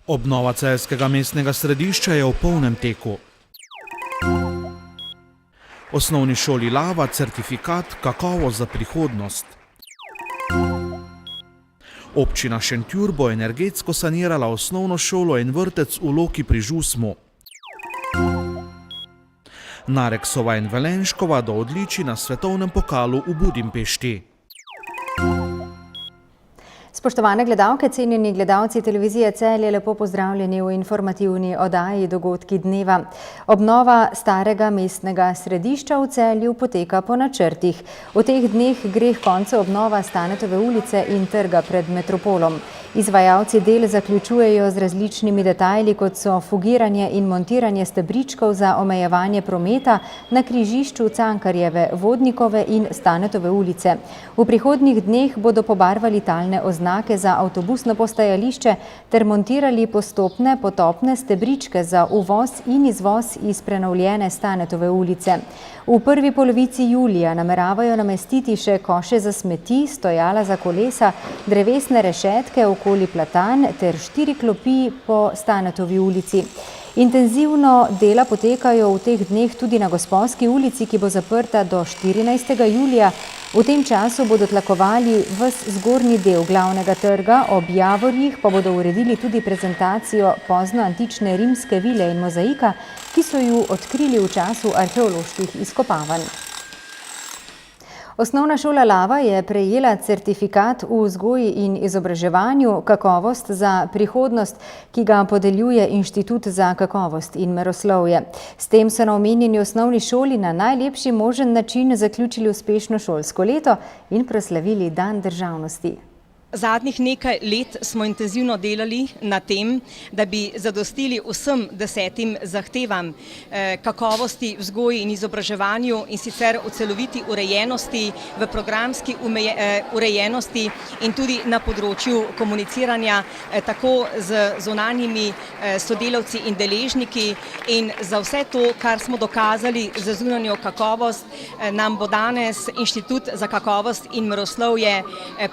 Obnova celjskega mestnega središča je v polnem teku. Osnovni šoli Lava certifikat Kakovost za prihodnost. Občina Šentjur bo energetsko sanirala osnovno šolo in vrtec v Loki pri Žusmu. Nareksova in Velenškova do odličij na svetovnem pokalu v Budimpešti. Spoštovane gledalke, cenjeni gledalci televizije Celje, lepo pozdravljeni v informativni oddaji Dogodki dneva. Obnova starega mestnega središča v Celju poteka po načrtih. V teh dneh gre h koncu obnova Stanetove ulice in trga pred Metropolom. Izvajalci del zaključujejo z različnimi detajli, kot so fugiranje in montiranje stebričkov za omejevanje prometa na križišču Cankarjeve, Vodnikove in Stanetove ulice. V prihodnjih dneh bodo pobarvali talne oznake za avtobusno postajališče ter montirali postopne potopne stebričke za uvoz in izvoz iz prenovljene Stanetove ulice. V prvi polovici julija nameravajo namestiti še koše za smeti, stojala za kolesa, drevesne rešetke okoli platan ter 4 klopi po Stanetovi ulici. Intenzivno dela potekajo v teh dneh tudi na Gosposki ulici, ki bo zaprta do 14. julija. V tem času bodo tlakovali ves zgornji del glavnega trga, ob Javorjih pa bodo uredili tudi prezentacijo poznoantične rimske vile in mozaika, ki so ju odkrili v času arheoloških izkopavanj. Osnovna šola Lava je prejela certifikat v vzgoji in izobraževanju Kakovost za prihodnost, ki ga podeljuje Inštitut za kakovost in meroslovje. S tem so na omenjeni osnovni šoli na najlepši možen način zaključili uspešno šolsko leto in proslavili Dan državnosti. Zadnjih nekaj let smo intenzivno delali na tem, da bi zadostili vsem 10 zahtevam kakovosti, vzgoji in izobraževanju, in sicer v celoviti urejenosti, v programski urejenosti in tudi na področju komuniciranja tako z zunanjimi sodelavci in deležniki. In za vse to, kar smo dokazali za zunanjo kakovost, nam bo danes Inštitut za kakovost in meroslovje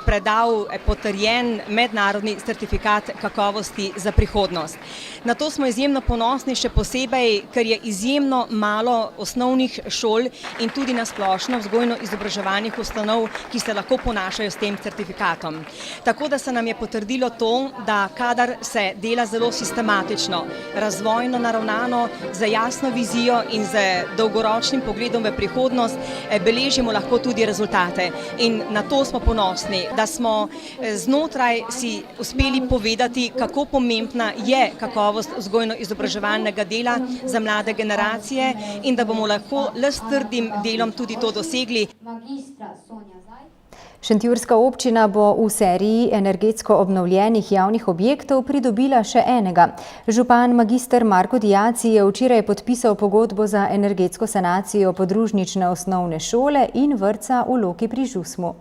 predal potrjen mednarodni certifikat kakovosti za prihodnost. Na to smo izjemno ponosni, še posebej, ker je izjemno malo osnovnih šol in tudi na splošno vzgojno-izobraževalnih ustanov, ki se lahko ponašajo s tem certifikatom. Tako da se nam je potrdilo to, da kadar se dela zelo sistematično, razvojno naravnano, z jasno vizijo in z dolgoročnim pogledom v prihodnost, beležimo lahko tudi rezultate. In na to smo ponosni, da smo znotraj si uspeli povedati, kako pomembna je kakovost vzgojno-izobraževalnega dela za mlade generacije in da bomo lahko le s trdim delom tudi to dosegli. Šentjurska občina bo v seriji energetsko obnovljenih javnih objektov pridobila še enega. Župan magister Marko Diaci je včeraj podpisal pogodbo za energetsko sanacijo podružnične osnovne šole in vrtca v Loki pri Žusmu.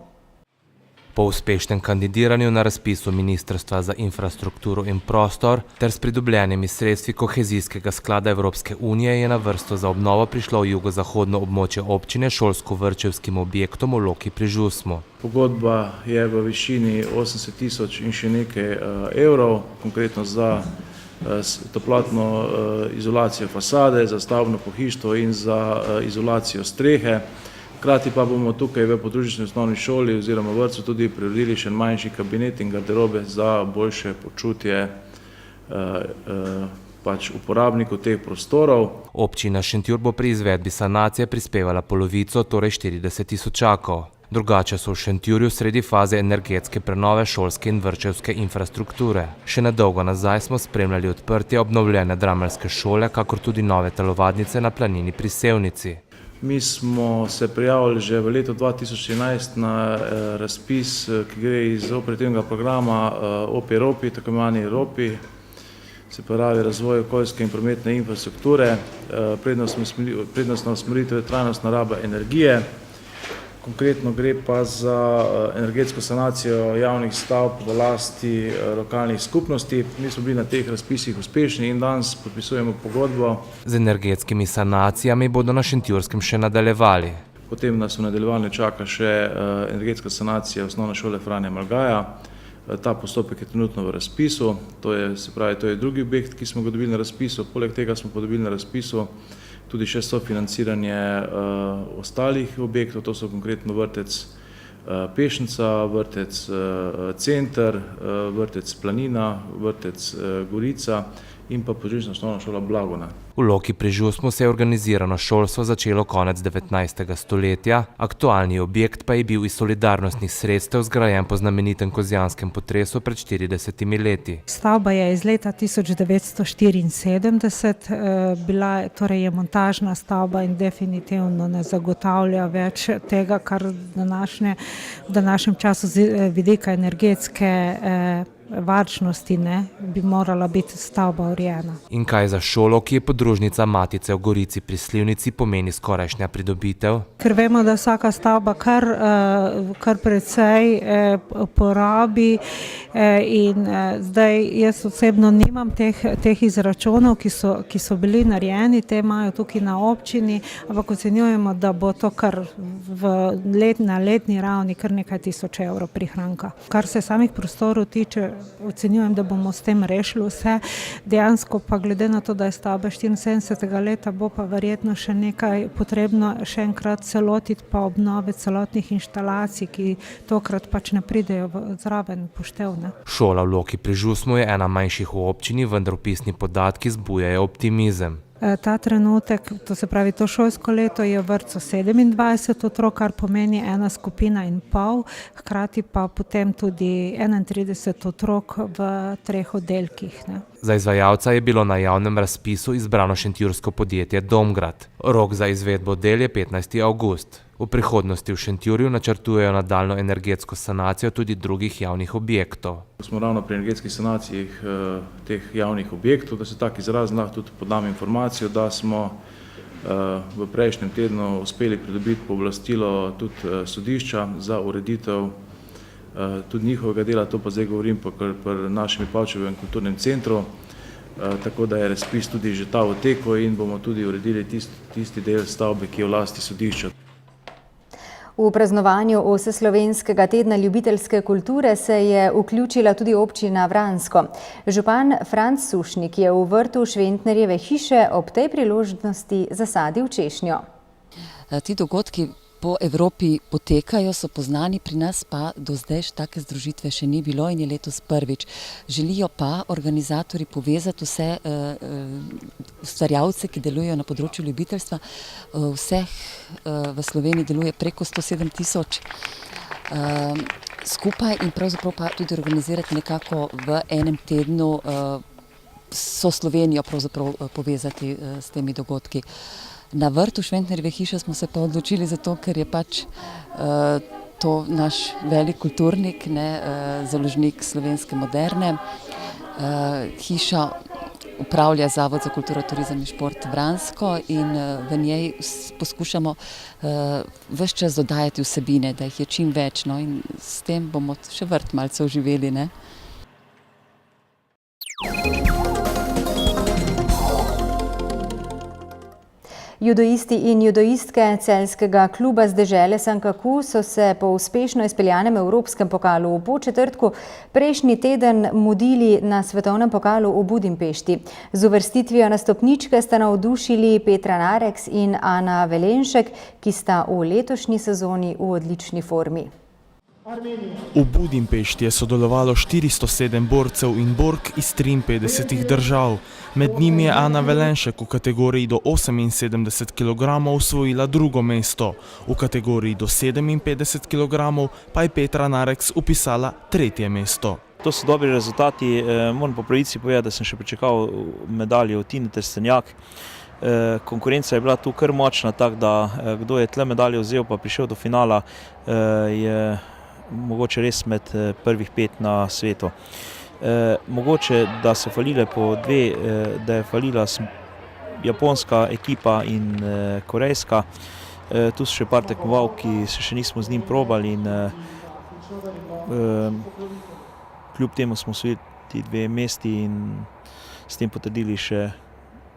Po uspešnem kandidiranju na razpisu Ministrstva za infrastrukturo in prostor ter s pridobljenimi sredstvi kohezijskega sklada Evropske unije je na vrsto za obnovo prišlo v jugozahodno območje občine šolsko-vrtčevskim objektom v Loki pri Žusmu. Pogodba je v višini 80 tisoč in še nekaj evrov, konkretno za toplotno izolacijo fasade, za stavbno pohištvo in za izolacijo strehe. Hkrati pa bomo tukaj v podružnični osnovni šoli oziroma vrtcu tudi priredili še manjši kabinet in garderobe za boljše počutje uporabnikov teh prostorov. Občina Šentjur bo pri izvedbi sanacije prispevala polovico, torej 40 tisočakov. Drugače so v Šentjurju sredi faze energetske prenove šolske in vrtčevske infrastrukture. Še nedolgo nazaj smo spremljali odprtje obnovljene drameljske šole, kakor tudi nove telovadnice na planini pri Sevnici. Mi smo se prijavili že v letu 2011 na razpis, ki gre iz operativnega programa OPI-ROPI, tako imenovani ROPI, se pravi razvoj okoljske in prometne infrastrukture, prednostna usmeritev je trajnostna raba energije. Konkretno gre pa za energetsko sanacijo javnih stavb v lasti lokalnih skupnosti. Mi smo bili na teh razpisih uspešni in danes podpisujemo pogodbo. Z energetskimi sanacijami bodo na Šentjurskem še nadaljevali. Potem nas v nadaljevanju čaka še energetska sanacija osnovne šole Franja Malgaja, Ta postopek je trenutno v razpisu, to je drugi objekt, ki smo ga dobili na razpisu. Poleg tega smo pa dobili na razpisu tudi še sofinanciranje ostalih objektov, to so konkretno vrtec Pešnica, vrtec Center, vrtec Planina, vrtec Gorica in pa podružnična osnovna šola Blagona. V Loki pri Žusmu se je organizirano šolstvo začelo konec 19. stoletja, aktualni objekt pa je bil iz solidarnostnih sredstev zgrajen po znamenitem kozjanskem potresu pred 40 leti. Stavba je iz leta 1974, torej je montažna stavba in definitivno ne zagotavlja več tega, kar v današnjem času z vidika energetske varčnosti bi morala biti stavba urejena. In kaj za šolo, ki je podružnica Matice v Gorici pri Slivnici, pomeni skorajšnja pridobitev? Ker vemo, da vsaka stavba kar precej porabi in zdaj jaz osebno nimam teh izračunov, ki so bili narejeni, te imajo tukaj na občini, ampak ocenjujemo, da bo to kar na letni ravni kar nekaj tisoč evrov prihranka. Kar se samih prostorov tiče, ocenjujem, da bomo s tem rešili vse. Dejansko pa glede na to, da je stavba 74. leta, bo pa verjetno še nekaj potrebno še enkrat celotiti pa obnove celotnih inštalacij, ki tokrat pač ne pridejo zraven poštevne. Šola v Loki pri Žusmu je ena manjših v občini, vendar vpisni podatki zbujajo optimizem. Ta trenutek, to se pravi to šolsko leto, je v vrtcu 27 otrok, kar pomeni 1,5 skupina, hkrati pa potem tudi 31 otrok v 3 oddelkih. Za izvajalca je bilo na javnem razpisu izbrano šentjursko podjetje Domgrad. Rok za izvedbo del je 15. avgust. V prihodnosti v Šentjurju načrtujejo nadaljnjo energetsko sanacijo tudi drugih javnih objektov. Smo ravno pri energetskih sanacijah teh javnih objektov, da se tak izrazim, lahko tudi podam informacijo, da smo v prejšnjem tednu uspeli pridobiti pooblastilo tudi sodišča za ureditev tudi njihovega dela, to pa zdaj govorim pri našem Vipavčevem kulturnem centru, tako da je razpis tudi že ta v teku in bomo tudi uredili tisti del stavbe, ki je v lasti sodišča. V praznovanju Vseslovenskega tedna ljubiteljske kulture se je vključila tudi občina Vransko. Župan Franc Sušnik je v vrtu Šventnerjeve hiše ob tej priložnosti zasadil češnjo. Ti dogodki po Evropi potekajo, so poznani, pri nas pa do zdaj take združitve še ni bilo in je letos prvič. Želijo pa organizatorji povezati vse ustvarjalce, ki delujejo na področju ljubiteljstva. Vseh v Sloveniji deluje preko 107 000 skupaj in pravzaprav pa tudi organizirati nekako v enem tednu so Slovenijo pravzaprav povezati s temi dogodki. Na vrtu Šventnerjeve hiše smo se pa odločili zato, ker je pač to naš velik kulturnik, založnik slovenske moderne. Hiša upravlja Zavod za kulturo, turizem in šport Vransko in v njej poskušamo ves čas dodajati vsebine, da jih je čim več, in s tem bomo še vrt malce oživeli. Judoisti in judoistke celjskega kluba z dežele Sankaku so se po uspešno izpeljanem evropskem pokalu v Podčetrtku prejšnji teden mudili na svetovnem pokalu v Budimpešti. Z uvrstitvijo na stopničke sta navdušili Petra Nareks in Ana Velenšek, ki sta v letošnji sezoni v odlični formi. V Budimpešti je sodelovalo 407 borcev in bork iz 53 držav. Med njimi je Ana Velenšek v kategoriji do 78 kg osvojila drugo mesto. V kategoriji do 57 kg pa je Petra Nareks upisala tretje mesto. To so dobri rezultati. Moram po pravici povedati, da sem še pričakal medaljo od Tine Trstenjak. Konkurenca je bila tu kar močna, tako da kdo je tle medaljo vzel pa prišel do finala, je mogoče res med prvih 5 na svetu. Mogoče, da so falile po dve, da je falila japonska ekipa in korejska. Tu so še par tekmovalk, ki se še nismo z njim probali in kljub temu smo osvojili 2 mesti in s tem potrdili še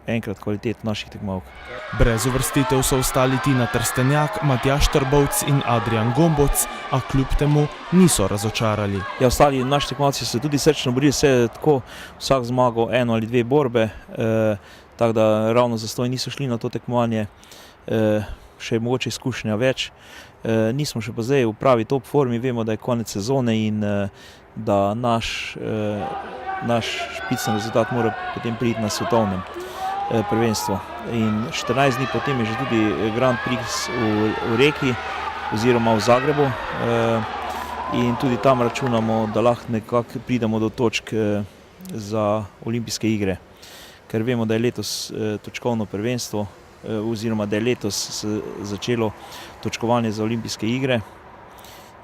enkrat kvalitet naših tekmovalk. Brez uvrstitev so ostali Tina Trstenjak, Matjaž Trbovc in Adrian Gomboc, a kljub temu niso razočarali. Ja, ostali naši tekmovalci so tudi srčno borili, se tako vsak zmagal eno ali dve borbe, tako da ravno zastoj niso šli na to tekmovanje, še mogoče izkušnja več. Nismo še pa zdaj v pravi top formi, vemo, da je konec sezone in da naš špicen rezultat mora potem priti na svetovnem prvenstvu. In 14 dni potem je že tudi Grand Prix v Reki oziroma v Zagrebu in tudi tam računamo, da lahko nekako pridemo do točk za olimpijske igre. Ker vemo, da je letos točkovno prvenstvo oziroma da je letos se začelo točkovanje za olimpijske igre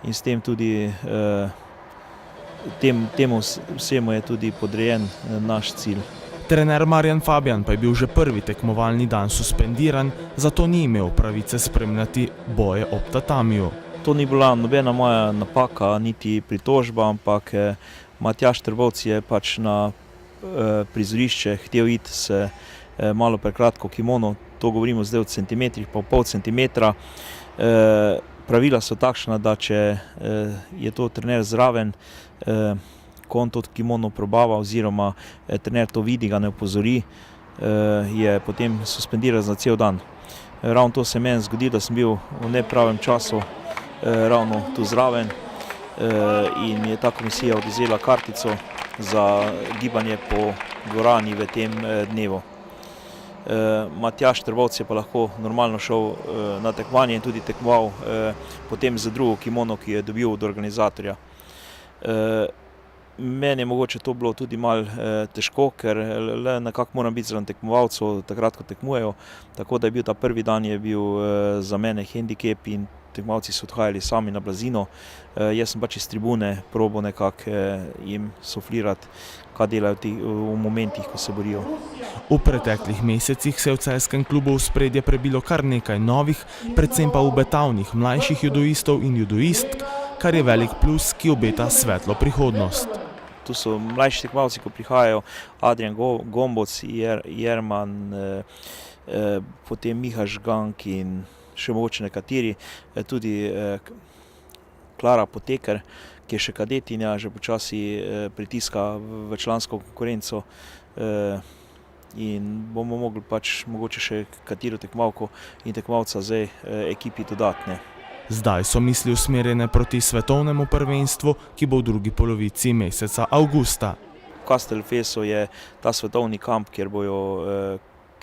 in s tem tudi temu vsemu je tudi podrejen naš cilj. Trener Marjan Fabjan pa je bil že prvi tekmovalni dan suspendiran, zato ni imel pravice spremljati boje ob tatamiju. To ni bila nobena moja napaka, niti pritožba, ampak Matjaž Trbovc je pač na prizorišče htel iti se malo prekratko kimono, to govorimo zdaj o centimetrih, pa pol centimetra. Pravila so takšna, da če je to trener zraven, ko on to kimono probava oziroma trener to vidi, ga ne opozori, je potem suspendiran za cel dan. Ravno to se meni zgodi, da sem bil v nepravem času ravno tu zraven in je ta komisija odvzela kartico za gibanje po dvorani v tem dnevu. Matjaž Trbovc je pa lahko normalno šel na tekmovanje in tudi tekmoval potem za drugo kimono, ki je dobil od organizatorja. Meni je mogoče to bilo tudi malo težko, ker le nekako moram biti zraven tekmovalcev takrat, ko tekmujejo, tako da je bil ta prvi dan je bil za mene hendikep in tekmovalci so odhajali sami na blazino. Jaz sem pač iz tribune probal nekako jim suflirati, kaj delajo v momentih, ko se borijo. V preteklih mesecih se je v celjskem klubu v spredje prebilo kar nekaj novih, predvsem pa obetavnih mlajših judoistov in judoistk, kar je velik plus, ki obeta svetlo prihodnost. Tu so mlajši tekmovalci, ko prihajajo, Adrian Gomboc, Jerman, potem Miha Žgank in še mogoče nekateri, tudi Klara Poteker, ki je še kadetinja, že počasi pritiska v člansko konkurenco in bomo mogli pač mogoče še katero tekmovalko in tekmovalca zdaj ekipi dodatne. Zdaj so misli usmerjene proti svetovnemu prvenstvu, ki bo v drugi polovici meseca avgusta. V Castelfesu je ta svetovni kamp, kjer bojo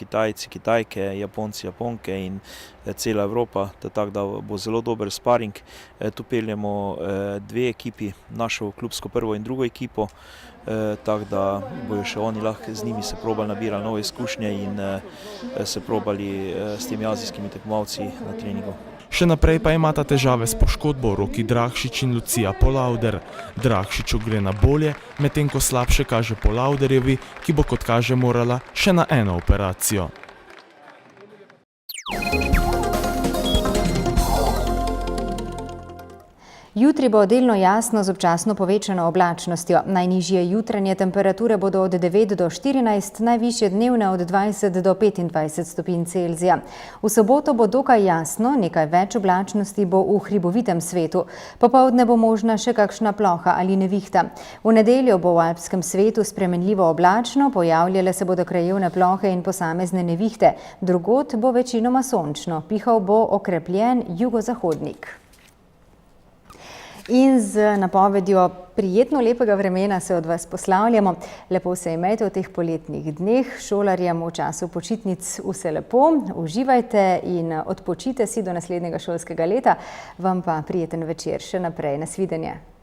Kitajci, Kitajke, Japonci, Japonke in cela Evropa, tako da bo zelo dober sparing. Tu peljemo dve ekipi, našo klubsko prvo in drugo ekipo, tako da bojo še oni lahko z njimi se probali nabirali nove izkušnje in se probali s temi azijskimi tekmovalci na treningu. Še naprej pa imata težave s poškodbo Roki Dragšič in Lucija Polauder. Dragšiču gre na bolje, medtem ko slabše kaže Polauderjevi, ki bo kot kaže morala še na eno operacijo. Jutri bo delno jasno z občasno povečano oblačnostjo. Najnižje jutranje temperature bodo od 9 do 14, najvišje dnevne od 20 do 25 stopinj Celzija. V soboto bo dokaj jasno, nekaj več oblačnosti bo v hribovitem svetu. Popoldne bo možna še kakšna ploha ali nevihta. V nedeljo bo v alpskem svetu spremenljivo oblačno, pojavljale se bodo krajevne plohe in posamezne nevihte. Drugod bo večinoma sončno, pihal bo okrepljen jugozahodnik. In z napovedjo prijetno lepega vremena se od vas poslavljamo. Lepo se imejte v teh poletnih dneh, šolarjem v času počitnic vse lepo, uživajte in odpočite si do naslednjega šolskega leta. Vam pa prijeten večer še naprej. Nasvidenje.